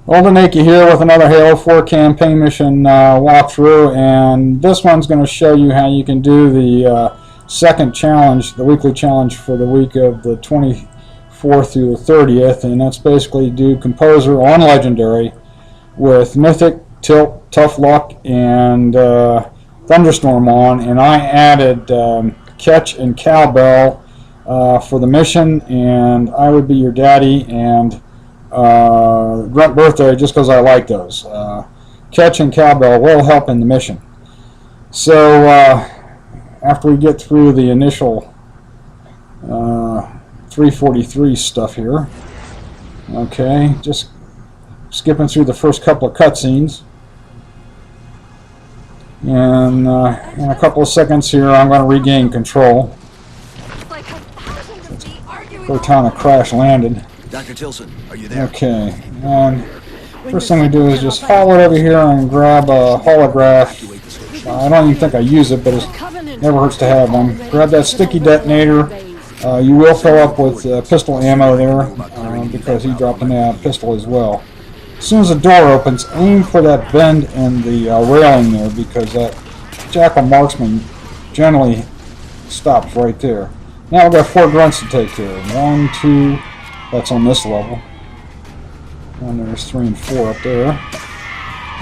Oldenaki here with another Halo 4 campaign mission walkthrough, and this one's going to show you how you can do the second challenge, the weekly challenge for the week of the 24th through the 30th, and that's basically do Composer on Legendary with Mythic Tilt, Tough Luck, and Thunderstorm on, and I added Catch and Cowbell for the mission, and I Would Be Your Daddy, and Grunt Birthday, just because I like those. Catch and Cowbell will help in the mission. So after we get through the initial 343 stuff here, okay, just skipping through the first couple of cutscenes, and in a couple of seconds here I'm going to regain control. Cortana crash landed. Dr. Tilson, are you there? Okay, and first thing we do is just follow it over here and grab a holograph. I don't even think I use it, but it never hurts to have one. Grab that sticky detonator. You will fill up with pistol ammo there because he dropped a pistol as well. As soon as the door opens, aim for that bend in the railing there, because that jackal marksman generally stops right there. Now we've got 4 grunts to take care of. 1, 2, that's on this level. And there's 3 and 4 up there.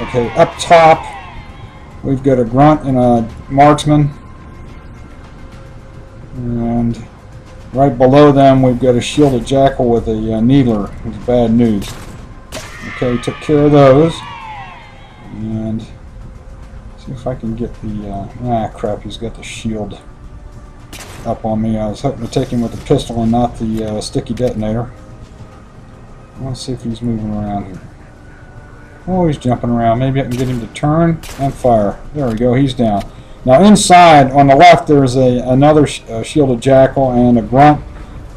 Okay, up top we've got a grunt and a marksman. And right below them we've got a shielded jackal with a needler. It's bad news. Okay, took care of those. And see if I can get the crap, he's got the shield up on me. I was hoping to take him with the pistol and not the sticky detonator. Let's see if he's moving around here. Oh, he's jumping around. Maybe I can get him to turn and fire. There we go, he's down. Now inside, on the left, there's another shielded jackal and a grunt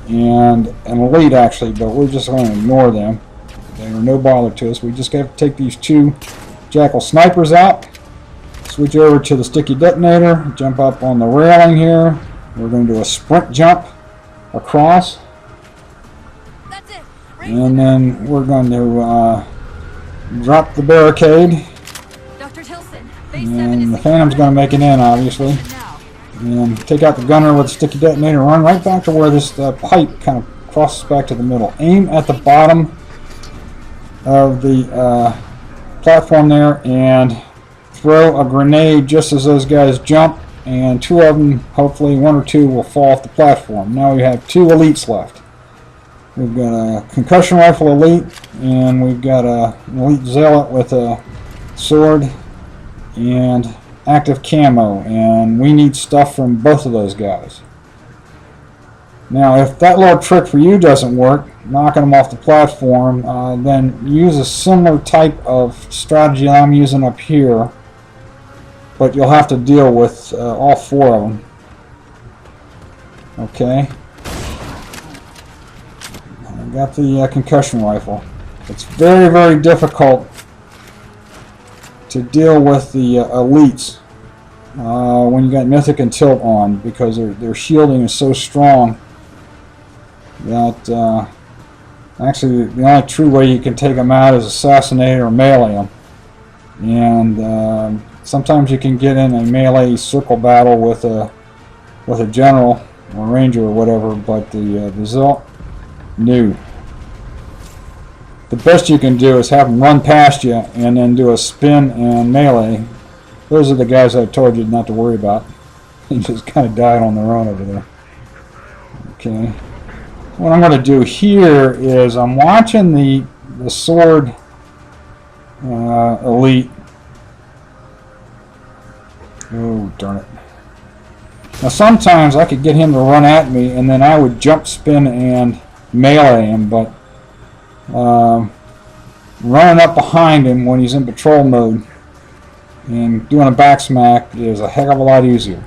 and an elite actually, but we're just going to ignore them. They are no bother to us. We just have to take these 2 jackal snipers out, switch over to the sticky detonator, jump up on the railing here. We're going to do a sprint jump across. That's it. And then we're going to drop the barricade. Dr. Tilson, and the Phantom's going to make it in, obviously. And take out the gunner with the sticky detonator. Run right back to where this pipe kind of crosses back to the middle. Aim at the bottom of the platform there and throw a grenade just as those guys jump. And 2 of them, hopefully 1 or 2, will fall off the platform. Now we have 2 elites left. We've got a concussion rifle elite, and we've got an elite zealot with a sword and active camo, and we need stuff from both of those guys. Now if that little trick for you doesn't work, knocking them off the platform, then use a similar type of strategy I'm using up here. But you'll have to deal with all 4 of them. Okay. I got the concussion rifle. It's very, very difficult to deal with the elites when you got Mythic and Tilt on, because their shielding is so strong that actually the only true way you can take them out is assassinate or melee them. And sometimes you can get in a melee circle battle with a general or ranger or whatever, but the zealot, no. The best you can do is have them run past you and then do a spin and melee. Those are the guys I told you not to worry about. They just kind of died on their own over there. Okay. What I'm going to do here is I'm watching the sword elite. Oh, darn it. Now sometimes I could get him to run at me and then I would jump, spin, and melee him, but running up behind him when he's in patrol mode and doing a back smack is a heck of a lot easier.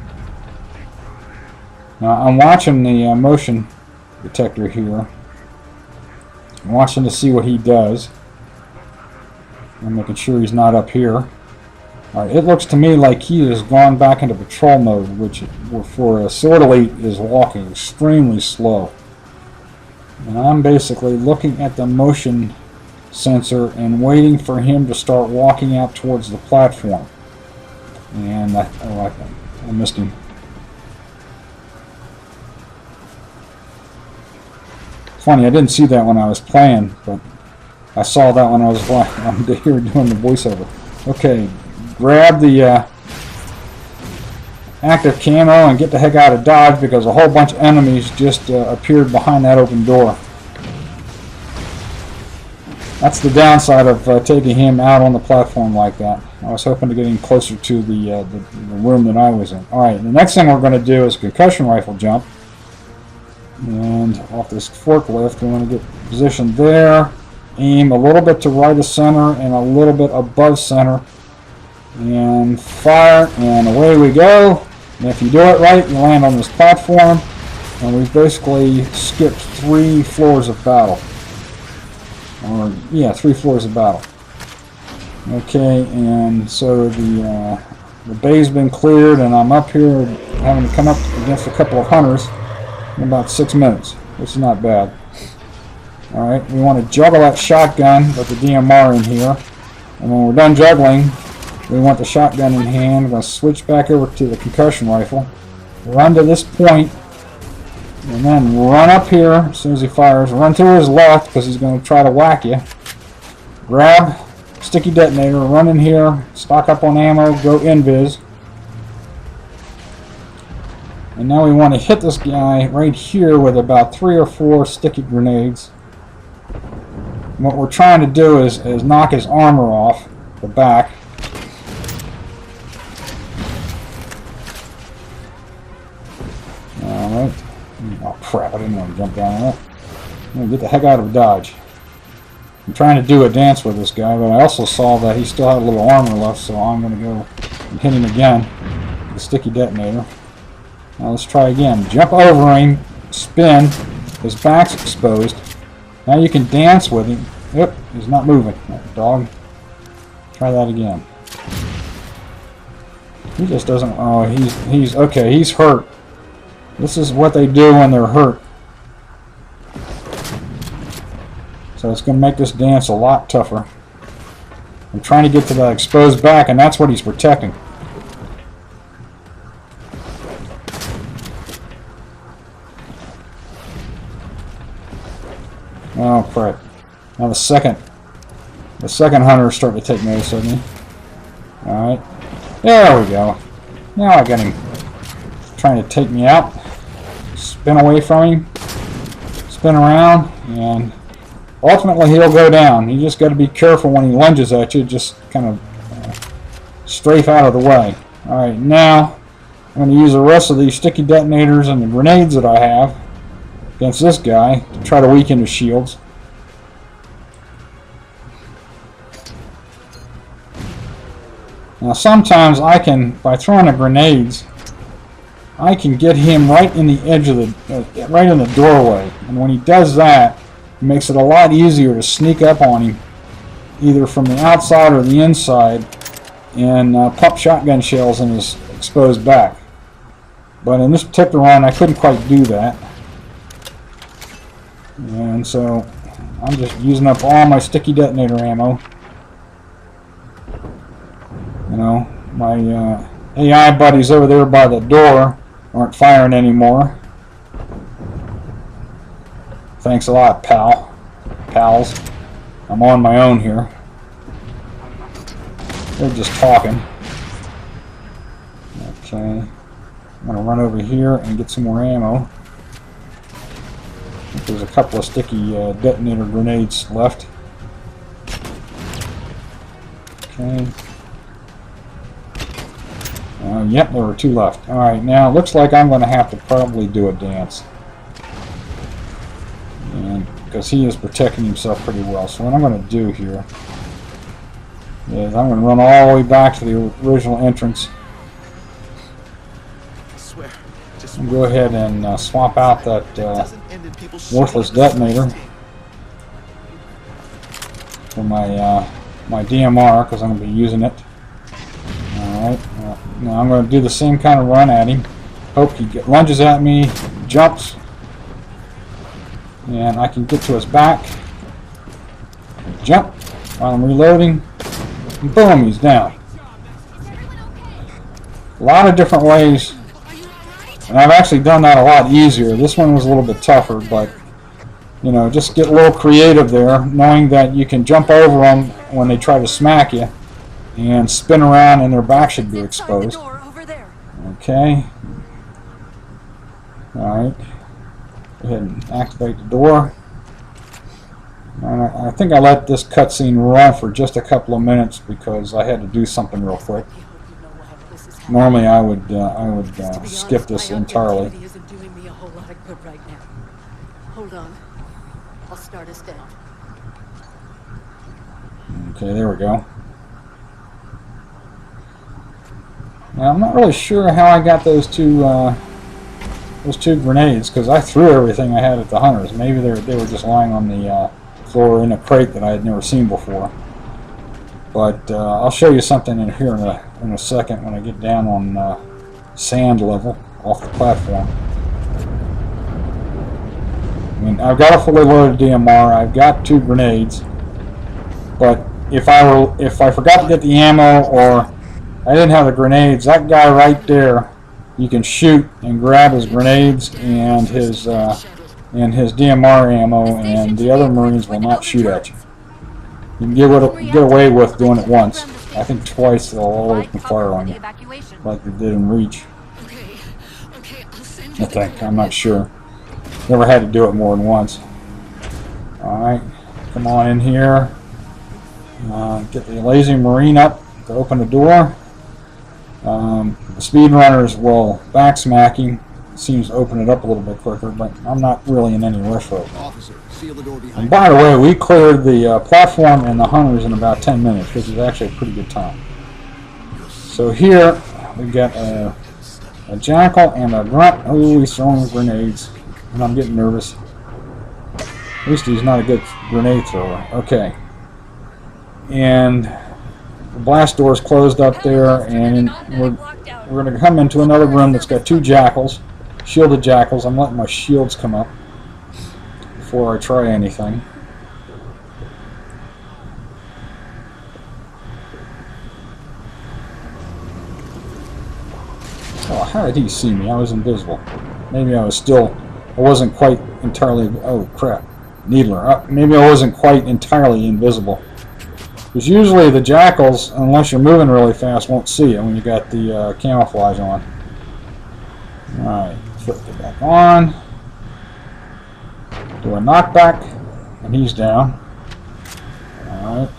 Now I'm watching the motion detector here. I'm watching to see what he does. I'm making sure he's not up here. Alright, it looks to me like he has gone back into patrol mode, which for a sword elite is walking extremely slow. And I'm basically looking at the motion sensor and waiting for him to start walking out towards the platform. And I missed him. Funny, I didn't see that when I was playing, but I saw that when I was here doing the voiceover. Okay, grab the active camo and get the heck out of Dodge because a whole bunch of enemies just appeared behind that open door. That's the downside of taking him out on the platform like that. I was hoping to get him closer to the room that I was in. Alright, the next thing we're going to do is a concussion rifle jump. And off this forklift, we want to get positioned there. Aim a little bit to right of center and a little bit above center. And fire, and away we go. And if you do it right, you land on this platform. And we've basically skipped 3 floors of battle. Or, yeah, 3 floors of battle. Okay, and so the bay's been cleared, and I'm up here having to come up against a couple of hunters in about 6 minutes, which is not bad. Alright, we want to juggle that shotgun with the DMR in here. And when we're done juggling, we want the shotgun in hand. We're going to switch back over to the concussion rifle. Run to this point, and then run up here as soon as he fires. Run to his left because he's going to try to whack you. Grab sticky detonator, run in here, stock up on ammo, go invis. And now we want to hit this guy right here with about 3 or 4 sticky grenades. And what we're trying to do is knock his armor off the back. Alright. Oh crap, I didn't want to jump down that. I'm going to get the heck out of Dodge. I'm trying to do a dance with this guy, but I also saw that he still had a little armor left, so I'm going to go and hit him again with the sticky detonator. Now let's try again. Jump over him, spin, his back's exposed. Now you can dance with him. Yep, he's not moving. That dog. Try that again. He just doesn't, oh, he's okay, he's hurt. This is what they do when they're hurt. So it's going to make this dance a lot tougher. I'm trying to get to that exposed back, and that's what he's protecting. Oh crap. Now the second hunter is starting to take notice of me. Alright. There we go. Now I got him trying to take me out. Spin away from him. Spin around, and ultimately he'll go down. You just got to be careful when he lunges at you. Just kind of strafe out of the way. Alright, now I'm going to use the rest of these sticky detonators and the grenades that I have against this guy to try to weaken his shields. Now sometimes I can, by throwing the grenades, I can get him right in the edge of the, right in the doorway. And when he does that, it makes it a lot easier to sneak up on him, either from the outside or the inside, and pop shotgun shells in his exposed back. But in this particular run, I couldn't quite do that. And so I'm just using up all my sticky detonator ammo. You know, my AI buddies over there by the door aren't firing anymore. Thanks a lot, pals. I'm on my own here. They're just talking. Okay, I'm gonna run over here and get some more ammo. I think there's a couple of sticky detonator grenades left. Okay. Yep, there were 2 left. Alright, now it looks like I'm going to have to probably do a dance. And because he is protecting himself pretty well. So what I'm going to do here is I'm going to run all the way back to the original entrance. And go ahead and swap out that worthless detonator for my my DMR, because I'm going to be using it. Alright, now I'm going to do the same kind of run at him. Hope he lunges at me, jumps, and I can get to his back. Jump while I'm reloading. And boom, he's down. A lot of different ways. And I've actually done that a lot easier. This one was a little bit tougher, but you know, just get a little creative there, knowing that you can jump over them when they try to smack you and spin around and their back should be exposed. Okay. Alright. Go ahead and activate the door. And I think I let this cutscene run for just a couple of minutes because I had to do something real quick. Normally I would skip this entirely. Hold on. I'll start us down. Okay, there we go. Now I'm not really sure how I got those two grenades because I threw everything I had at the hunters. Maybe they were just lying on the floor in a crate that I had never seen before. But I'll show you something in here in a second when I get down on sand level off the platform. I mean, I've got a fully loaded DMR. I've got 2 grenades, but if I forgot to get the ammo or I didn't have the grenades, that guy right there, you can shoot and grab his grenades and his DMR ammo, and the other Marines will not shoot at you. You can get away with doing it once. I think twice they'll all open fire on you, like they did in Reach. I think. I'm not sure. Never had to do it more than once. Alright, come on in here. Get the lazy Marine up to open the door. The speedrunners will backsmack him. Seems to open it up a little bit quicker, but I'm not really in any rush right now. And by the way, we cleared the platform and the hunters in about 10 minutes, which is actually a pretty good time. So here we've got a jackal and a grunt. Oh, he's throwing grenades. And I'm getting nervous. At least he's not a good grenade thrower. Okay. And the blast door's closed up there, and we're going to come into another room that's got 2 jackals, shielded jackals. I'm letting my shields come up before I try anything. Oh, how did he see me? I was invisible. Maybe I wasn't quite entirely, oh crap, Needler. Maybe I wasn't quite entirely invisible. Because usually the jackals, unless you're moving really fast, won't see you when you got the camouflage on. Alright, flip it back on. Do a knockback, and he's down. Alright.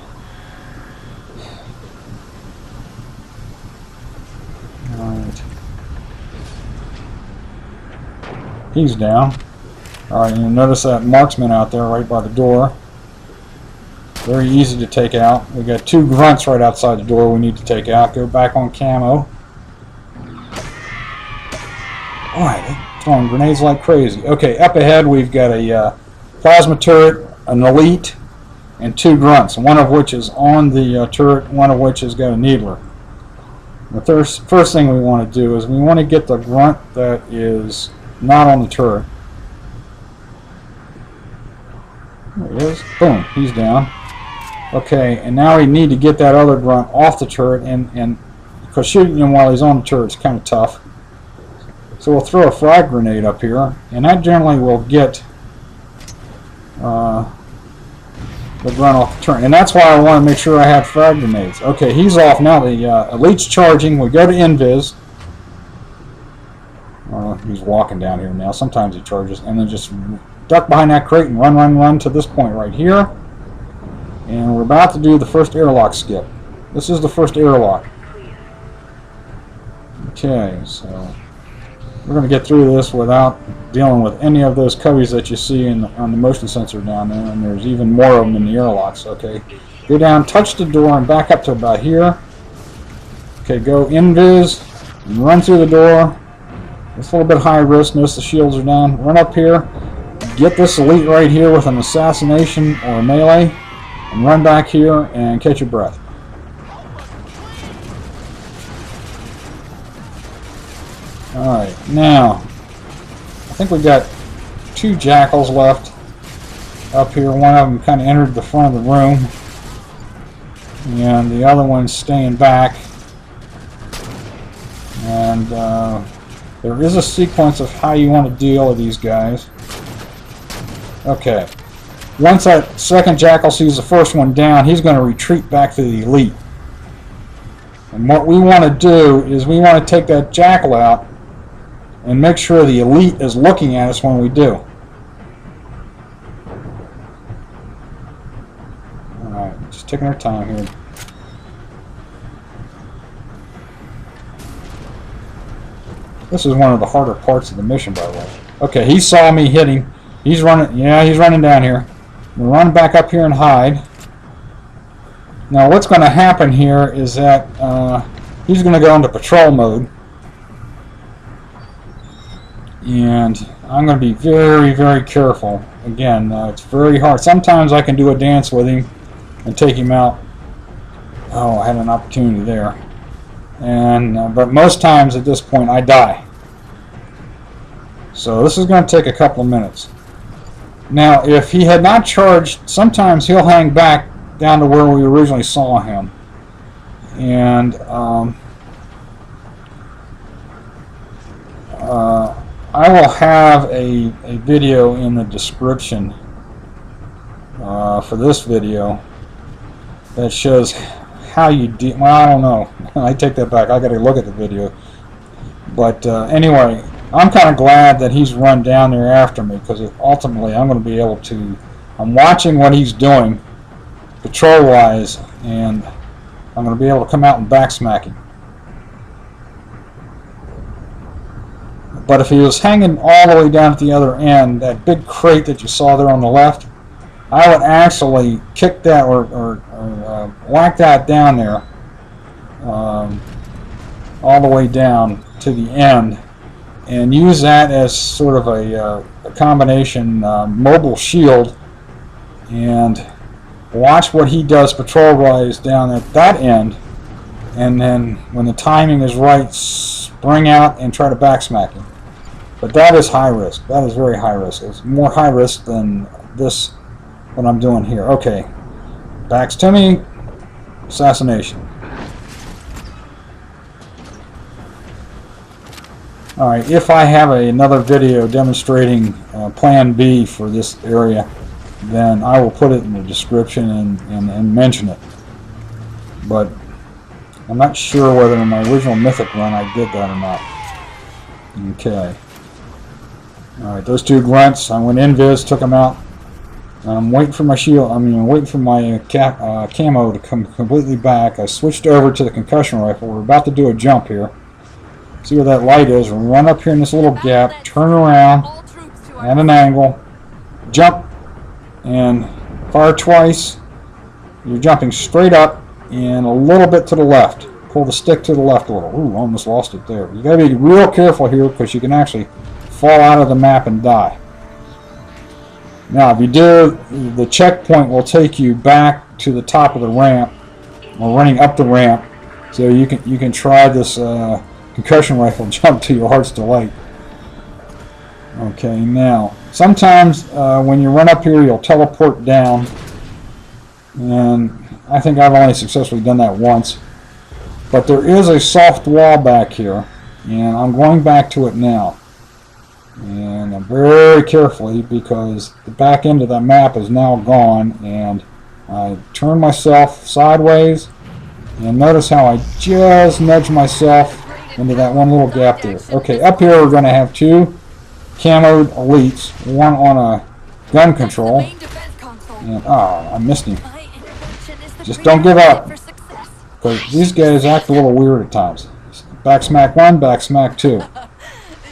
Alright. He's down. Alright, you'll notice that marksman out there right by the door. Very easy to take out. We got 2 grunts right outside the door we need to take out. Go back on camo. Alright, they're throwing grenades like crazy. Okay, up ahead we've got a plasma turret, an elite, and 2 grunts. One of which is on the turret, one of which has got a needler. The first thing we want to do is we want to get the grunt that is not on the turret. There he is. Boom, he's down. Okay, and now we need to get that other grunt off the turret, and because shooting him while he's on the turret is kind of tough. So we'll throw a frag grenade up here, and that generally will get the grunt off the turret. And that's why I want to make sure I have frag grenades. Okay, he's off now. The elite's charging. We go to invis. He's walking down here now. Sometimes he charges, and then just duck behind that crate and run to this point right here. And we're about to do the first airlock skip. This is the first airlock. Okay, so we're going to get through this without dealing with any of those cubbies that you see on the motion sensor down there, and there's even more of them in the airlocks. Okay, go down, touch the door, and back up to about here. Okay, go invis and run through the door. It's a little bit high risk. Notice the shields are down. Run up here. Get this elite right here with an assassination or a melee, and run back here and catch your breath. Alright, now I think we've got 2 jackals left. up here. One of them kind of entered the front of the room, and the other one's staying back. And there is a sequence of how you want to deal with these guys. Okay. Once that second jackal sees the first one down, he's going to retreat back to the elite. And what we want to do is we want to take that jackal out and make sure the elite is looking at us when we do. Alright, just taking our time here. This is one of the harder parts of the mission, by the way. Okay, he saw me hitting. He's running. Yeah, he's running down here. We'll run back up here and hide. Now, what's going to happen here is that he's going to go into patrol mode. And I'm going to be very, very careful. Again, it's very hard. Sometimes I can do a dance with him and take him out. Oh, I had an opportunity there. And but most times at this point I die. So this is going to take a couple of minutes. Now if he had not charged, sometimes he'll hang back down to where we originally saw him. And I will have a video in the description for this video that shows how you do. Well, I don't know. I take that back. I got to look at the video. But anyway, I'm kind of glad that he's run down there after me, because ultimately I'm going to be able to. I'm watching what he's doing, patrol-wise, and I'm going to be able to come out and backsmack him. But if he was hanging all the way down at the other end, that big crate that you saw there on the left, I would actually kick that or whack that down there all the way down to the end and use that as sort of a combination mobile shield, and watch what he does patrol-wise down at that end, and then when the timing is right, spring out and try to backsmack him. But that is high risk. That is very high risk. It's more high risk than this, what I'm doing here. Okay, backs to me, assassination. Alright, if I have another video demonstrating Plan B for this area, then I will put it in the description and mention it. But I'm not sure whether in my original Mythic run I did that or not. Okay. Alright, those two grunts, I went invis, took them out. I'm waiting for my shield, waiting for my camo to come completely back. I switched over to the concussion rifle. We're about to do a jump here. See where that light is. We'll run up here in this little gap, turn around at an angle, jump, and fire twice. You're jumping straight up and a little bit to the left. Pull the stick to the left a little. Ooh, almost lost it there. You got to be real careful here, because you can actually fall out of the map and die. Now, if you do, the checkpoint will take you back to the top of the ramp, or running up the ramp, so you can try this concussion rifle jump to your heart's delight. Okay, now sometimes when you run up here, you'll teleport down, and I think I've only successfully done that once. But there is a soft wall back here, and I'm going back to it now. And I'm very carefully, because the back end of the map is now gone, and I turn myself sideways, and notice how I just nudge myself into that one little gap there. Okay, up here we're going to have two camoed elites, one on a gun control, and I missed him. Just don't give up, because these guys act a little weird at times. Backsmack one, backsmack two.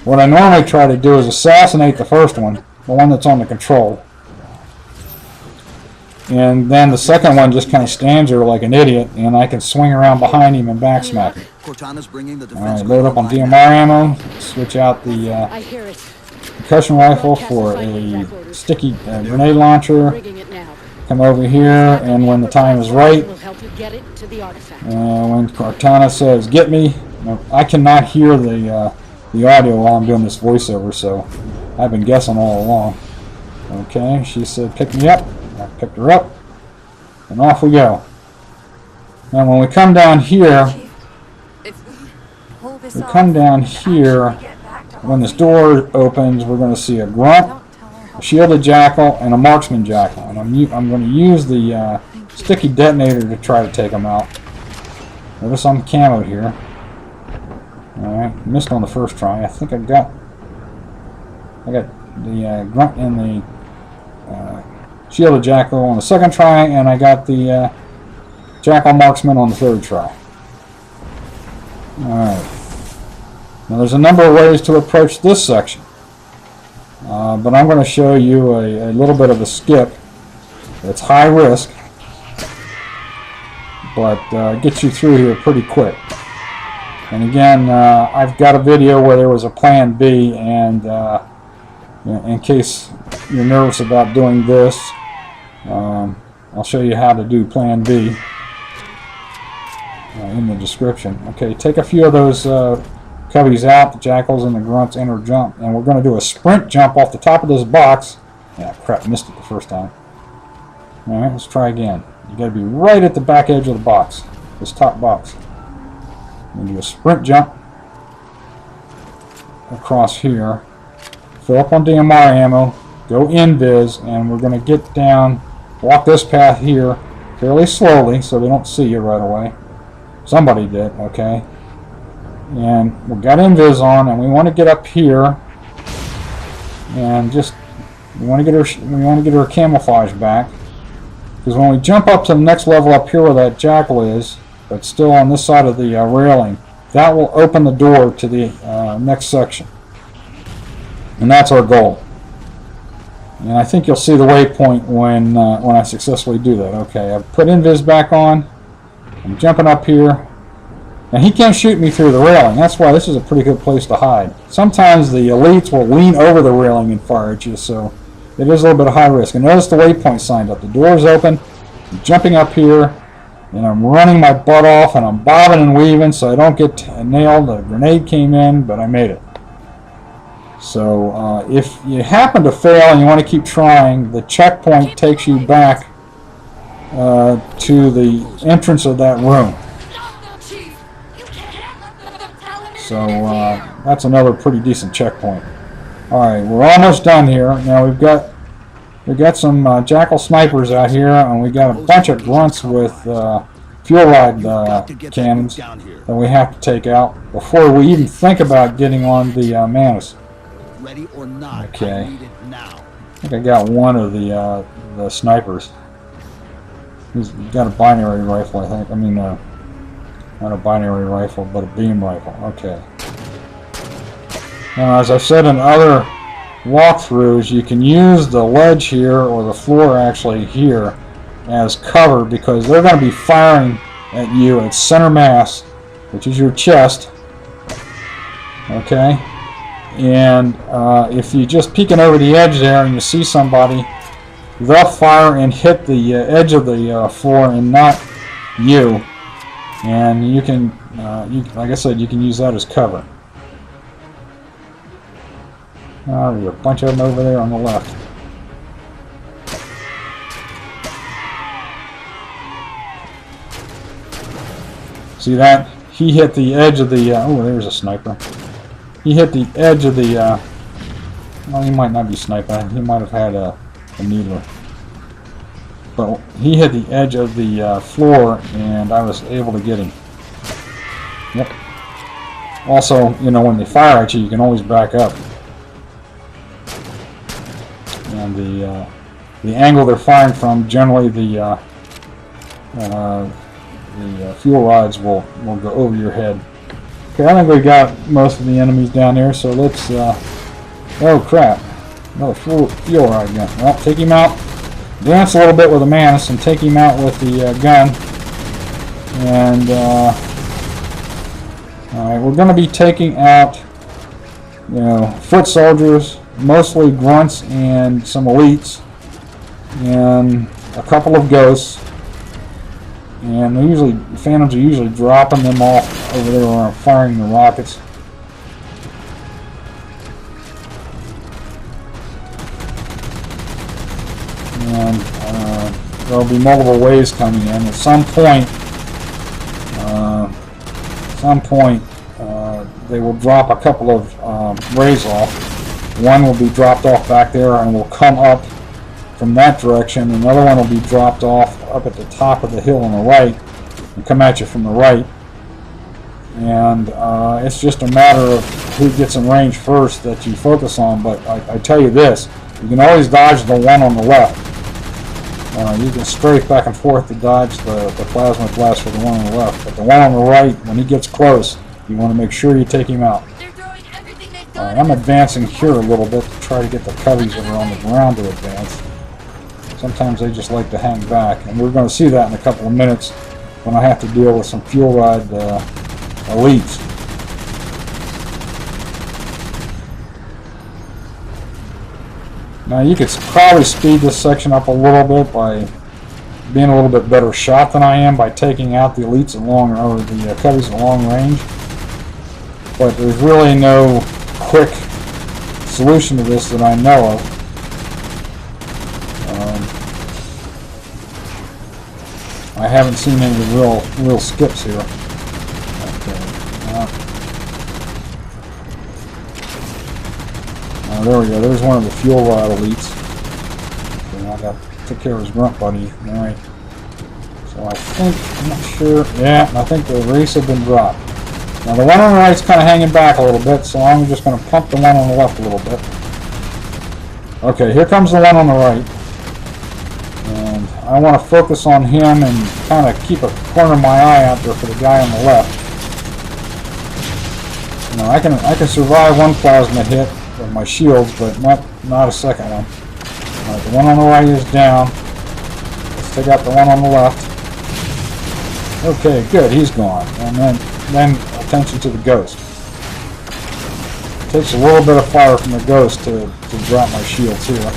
What I normally try to do is assassinate the first one, the one that's on the control. And then the second one just kind of stands there like an idiot, and I can swing around behind him and backsmack him. Alright, load up on DMR ammo, switch out the concussion rifle for a sticky grenade launcher, come over here, and when the time is right, when Cortana says, "Get me," I cannot hear the audio while I'm doing this voiceover, so I've been guessing all along. Okay, she said pick me up. I picked her up, and off we go. Now when we come down here, when this door opens, we're going to see a grunt, a shielded jackal, and a marksman jackal. And I'm going to use the sticky detonator to try to take them out. Notice I'm camoed here. Alright, missed on the first try. I think I got the grunt and the shielded jackal on the second try, and I got the jackal marksman on the third try. Alright. Now there's a number of ways to approach this section. But I'm going to show you a little bit of a skip. It's high risk, but gets you through here pretty quick. And again, I've got a video where there was a plan B, and in case you're nervous about doing this, I'll show you how to do plan B in the description. Okay, take a few of those cubbies out, the jackals and the grunts, enter jump, and we're going to do a sprint jump off the top of this box. Yeah, crap, missed it the first time. Alright, let's try again. You got to be right at the back edge of the box, this top box. We'll do a sprint jump across here, fill up on DMR ammo, go invis, and we're going to get down, walk this path here fairly slowly so they don't see you right away. Somebody did, okay. And we've got invis on, and we want to get up here and just we want to get her camouflage back, because when we jump up to the next level up here where that jackal is, but still on this side of the railing, that will open the door to the next section, and that's our goal. And I think you'll see the waypoint when I successfully do that. Okay, I've put invis back on. I'm jumping up here. Now he can't shoot me through the railing. That's why this is a pretty good place to hide. Sometimes the elites will lean over the railing and fire at you, so it is a little bit of high risk. And notice the waypoint signed up. The door is open. I'm jumping up here, and I'm running my butt off, and I'm bobbing and weaving so I don't get nailed. The grenade came in, but I made it. So if you happen to fail and you want to keep trying, the checkpoint takes you back to the entrance of that room. So that's another pretty decent checkpoint. Alright, we're almost done here. Now we've got some jackal snipers out here, and we got a bunch of grunts with fuel rod cannons that we have to take out before we even think about getting on the Manus. Ready or not, okay. I need it now. I think I got one of the snipers. He's got a binary rifle, I think. I mean, not a binary rifle, but a beam rifle. Okay. Now, as I've said in other walkthroughs, you can use the ledge here, or the floor actually here, as cover, because they're going to be firing at you at center mass, which is your chest. Okay? And if you're just peeking over the edge there and you see somebody, they'll fire and hit the edge of the floor and not you. And you can, like I said, you can use that as cover. There's a bunch of them over there on the left. See that? He hit the edge of the... oh, there's a sniper. He hit the edge of the... well, he might not be sniping. He might have had a needler. But he hit the edge of the floor, and I was able to get him. Yep. Also, you know, when they fire at you, you can always back up. And the angle they're firing from, generally the fuel rods will go over your head. Okay, I think we got most of the enemies down there, so let's... oh crap! Another fuel rod gun. Well, take him out. Dance a little bit with the Manus and take him out with the gun. And alright, we're going to be taking out, you know, foot soldiers, mostly grunts and some elites, and a couple of ghosts. And Phantoms are usually dropping them off over there where I'm firing the rockets. there'll be multiple waves coming in. At some point, they will drop a couple of rays off. One will be dropped off back there and will come up from that direction. Another one will be dropped off up at the top of the hill on the right and come at you from the right. And it's just a matter of who gets in range first that you focus on. But I tell you this, you can always dodge the one on the left. You can strafe back and forth to dodge the plasma blast for the one on the left. But the one on the right, when he gets close, you want to make sure you take him out. They're throwing everything they've Alright, got. I'm advancing here a little bit to try to get the coveys that are on the ground to advance. Sometimes they just like to hang back, and we're going to see that in a couple of minutes when I have to deal with some fuel rod elites. Now you could probably speed this section up a little bit by being a little bit better shot than I am by taking out the elites at long, or the coveys at long range. But there's really no quick solution to this that I know of. I haven't seen any real skips here. Okay. There we go. There's one of the fuel rod elites. Okay, took care of his grunt buddy. Alright. So I think, I'm not sure. Yeah, I think the race had been dropped. Now the one on the right's kind of hanging back a little bit, so I'm just going to pump the one on the left a little bit. Okay, here comes the one on the right. And I want to focus on him and kind of keep a corner of my eye out there for the guy on the left. You know, I can survive one plasma hit with my shields, but not a second one. Alright, the one on the right is down. Let's take out the one on the left. Okay, good, he's gone. And then attention to the ghost. It takes a little bit of fire from the ghost to drop my shields here.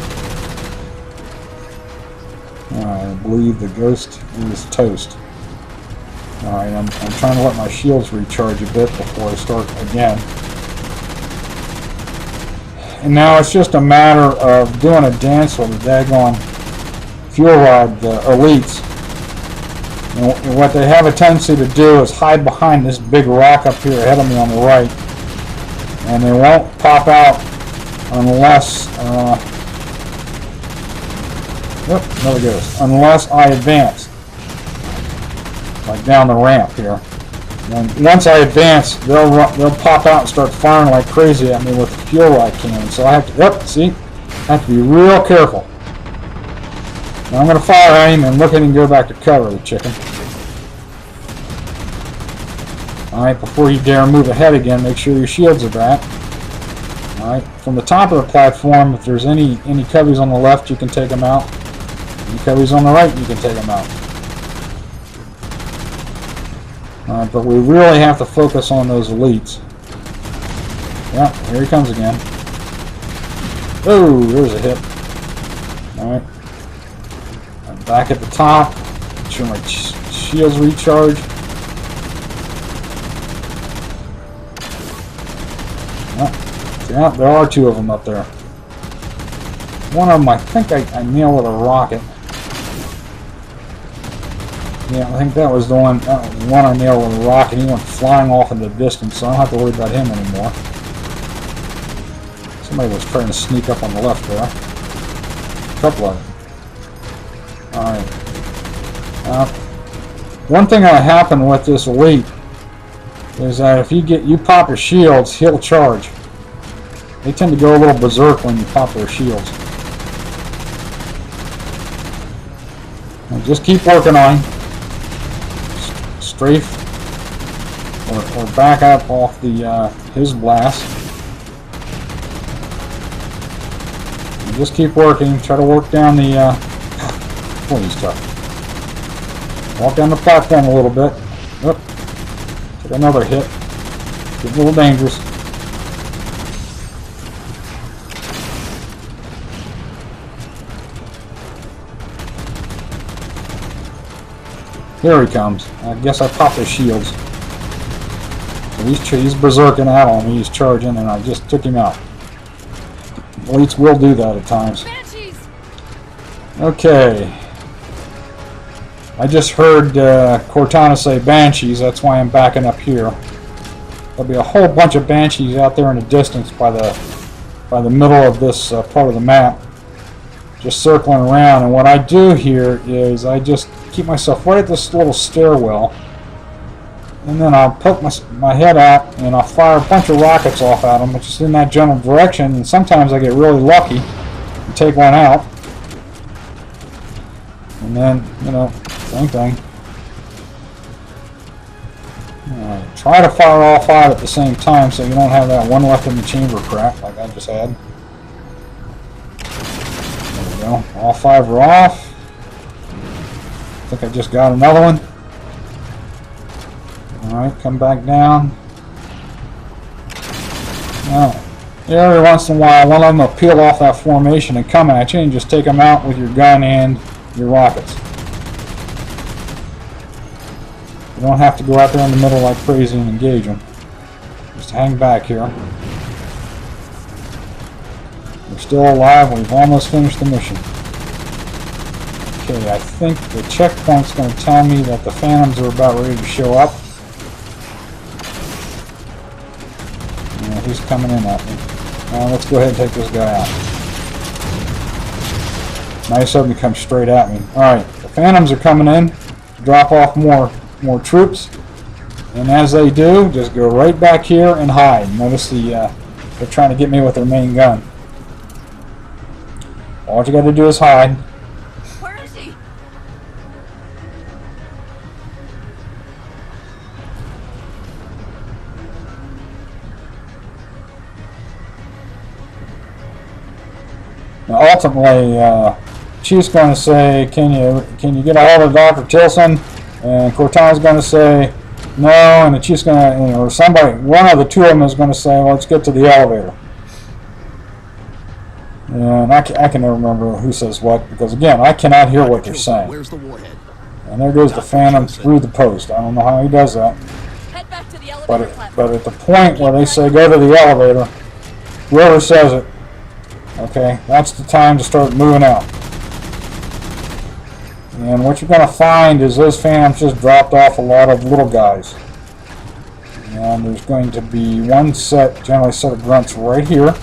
I believe the ghost is toast. Alright, I'm trying to let my shields recharge a bit before I start again. And now it's just a matter of doing a dance with the daggone fuel rod elites. And what they have a tendency to do is hide behind this big rock up here ahead of me on the right. And they won't pop out unless... there it goes. Unless I advance. Like down the ramp here. And once I advance, they'll pop out and start firing like crazy at me with the fuel rod cannon. So I have to, see? I have to be real careful. Now I'm going to fire aim and look at him go back to cover, the chicken. Alright, before you dare move ahead again, make sure your shields are back. Alright, from the top of the platform, if there's any coveys on the left, you can take them out. Any coveys on the right, you can take them out. Alright, but we really have to focus on those elites. Yeah, here he comes again. Oh, there's a hit. Alright. I'm back at the top. Make sure my shields recharge. Yeah, there are two of them up there. One of them I think I nailed with a rocket. Yeah, I think that was the one I nailed with a rocket. He went flying off in the distance, so I don't have to worry about him anymore. Somebody was trying to sneak up on the left there. A couple of them. Alright. One thing that happened with this elite is that if you pop your shields, he'll charge. They tend to go a little berserk when you pop their shields. And just keep working on him. Strafe or back up off the his blast. And just keep working. Try to work down the boy, he's tough. Walk down the platform a little bit. Oop. Took another hit. Get a little dangerous. Here he comes. I guess I popped his shields. So he's berserking out on me. He's charging, and I just took him out. Elites will do that at times. Banshees! Okay. I just heard Cortana say Banshees, that's why I'm backing up here. There'll be a whole bunch of Banshees out there in the distance by the middle of this part of the map. Just circling around, and what I do here is I just keep myself right at this little stairwell, and then I'll poke my head out and I'll fire a bunch of rockets off at them, which is in that general direction, and sometimes I get really lucky and take one out. And then, you know, same thing. Try to fire all 5 at the same time so you don't have that one left in the chamber crap like I just had. There we go. All 5 are off. I think I just got another one. Alright, come back down. Now, every once in a while, one of them will peel off that formation and come at you, and just take them out with your gun and your rockets. You don't have to go out there in the middle like crazy and engage them. Just hang back here. We're still alive. We've almost finished the mission. Okay, I think the checkpoint's going to tell me that the Phantoms are about ready to show up. Yeah, he's coming in at me. Now let's go ahead and take this guy out. Nice of him to come straight at me. Alright, the Phantoms are coming in to drop off more troops, and as they do, just go right back here and hide. Notice they're trying to get me with their main gun. All you got to do is hide. Where is he? Now, ultimately, Chief's going to say, "Can you get a hold of Dr. Tilson?" And Cortana's going to say, "No," and the Chief's going to, or somebody, one of the two of them is going to say, "Well, let's get to the elevator." And I can never remember who says what, because again, I cannot hear what they're saying. Where's the warhead? And there goes the Phantom through the post. I don't know how he does that. Head back to the elevator platform. But at the point where they say go to the elevator, whoever says it, okay, that's the time to start moving out. And what you're going to find is those Phantoms just dropped off a lot of little guys. And there's going to be one set, generally a set of grunts right here.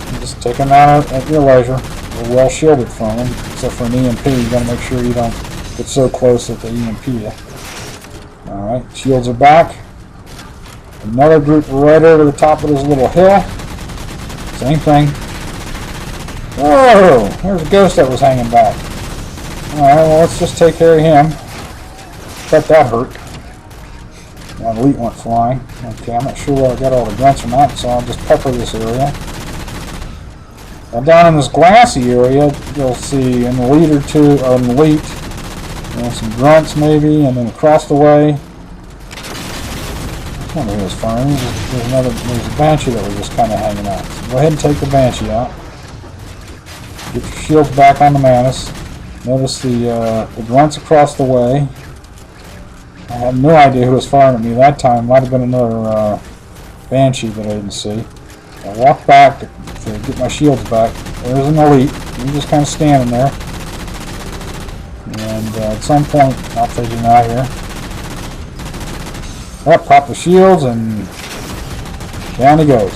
And just take them out at your leisure. You're well shielded from them, except for an EMP. You've got to make sure you don't get so close that they EMP you. Alright, shields are back. Another group right over the top of this little hill. Same thing. Whoa! There's a ghost that was hanging back. Alright, well, let's just take care of him. Bet that hurt. That elite went flying. Okay, I'm not sure where I got all the grunts from that, so I'll just pepper this area. Now down in this glassy area, you'll see an elite or two, or an elite, and some grunts maybe, and then across the way, I wonder who was firing. There's a Banshee that was just kind of hanging out. So go ahead and take the Banshee out. Get your shields back on the Mantis. Notice the grunts across the way. I had no idea who was firing at me that time. Might have been another Banshee that I didn't see. I walk back to get my shields back. There's an elite. He's just kind of standing there. And at some point, I'll take him out here. Up, pop the shields, and down he goes.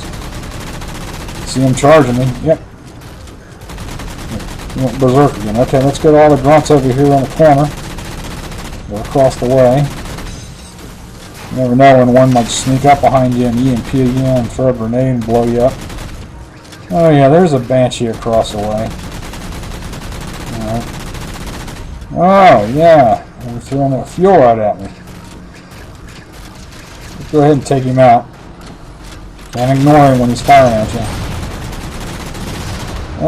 See him charging me. Yep. He went berserk again. Okay, let's get all the grunts over here on the corner. Go across the way. You never know when one might sneak up behind you and EMP you and throw a grenade and blow you up. Oh yeah, there's a Banshee across the way. Alright. Oh yeah, they're throwing that fuel right at me. Let's go ahead and take him out. Can't ignore him when he's firing at you.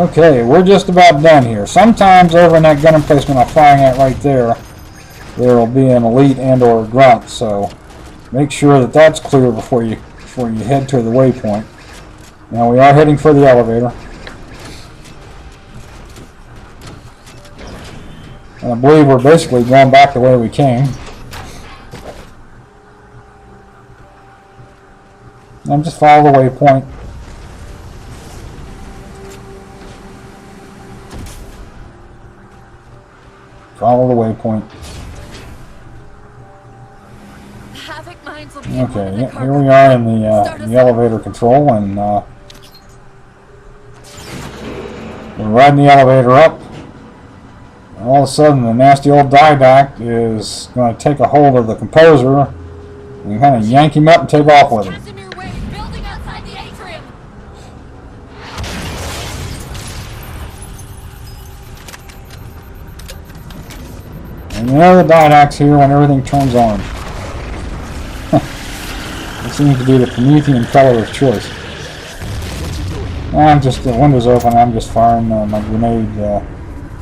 Okay, we're just about done here. Sometimes over in that gun emplacement I'm firing at right there, there will be an elite and or a grunt, so make sure that that's clear before you head to the waypoint. Now we are heading for the elevator. And I believe we're basically going back the way we came. And just follow the waypoint. Follow the waypoint. Havoc mines will be Okay, in the here we are in the elevator control, and we're riding the elevator up. And all of a sudden, the nasty old didact is going to take a hold of the composer. We can kind of yank him up and take off with him. Casimir wave building outside the atrium. And you know the didact's here when everything turns on. It seems to be the Promethean color of choice. I'm just, the window's open, I'm just firing my grenade,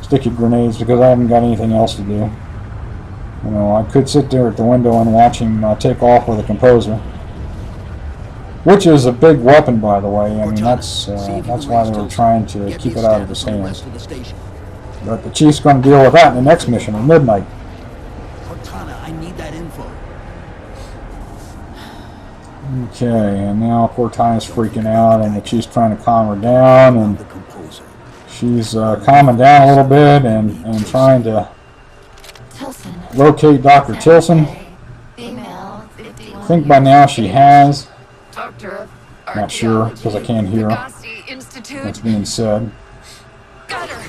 sticky grenades, because I haven't got anything else to do. You know, I could sit there at the window and watch him take off with a composer. Which is a big weapon, by the way. I mean, that's why they were trying to keep it out of his hands. But the Chief's going to deal with that in the next mission at midnight. Cortana, I need that info. Okay, and now Cortana's freaking out, and the Chief's trying to calm her down, and The composer. she's calming down a little bit and trying to locate Dr. Tilson. I think by now she has. Not sure, because I can't hear what's being said. Got her.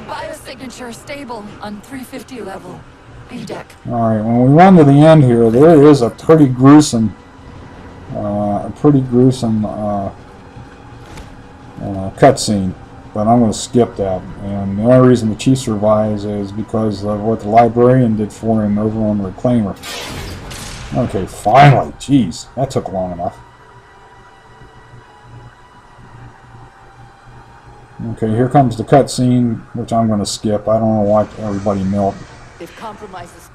Biosignature stable on 350 level. B deck. Alright, when we run to the end here, there is a pretty gruesome cutscene, but I'm going to skip that. And the only reason the Chief survives is because of what the librarian did for him over on the Reclaimer. Okay, finally. Jeez, that took long enough. Okay, here comes the cutscene, which I'm going to skip. I don't know why everybody milked. If compromises.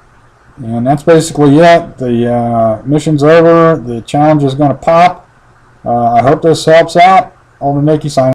And that's basically it. The mission's over. The challenge is going to pop. I hope this helps out. Alder Nicky signing.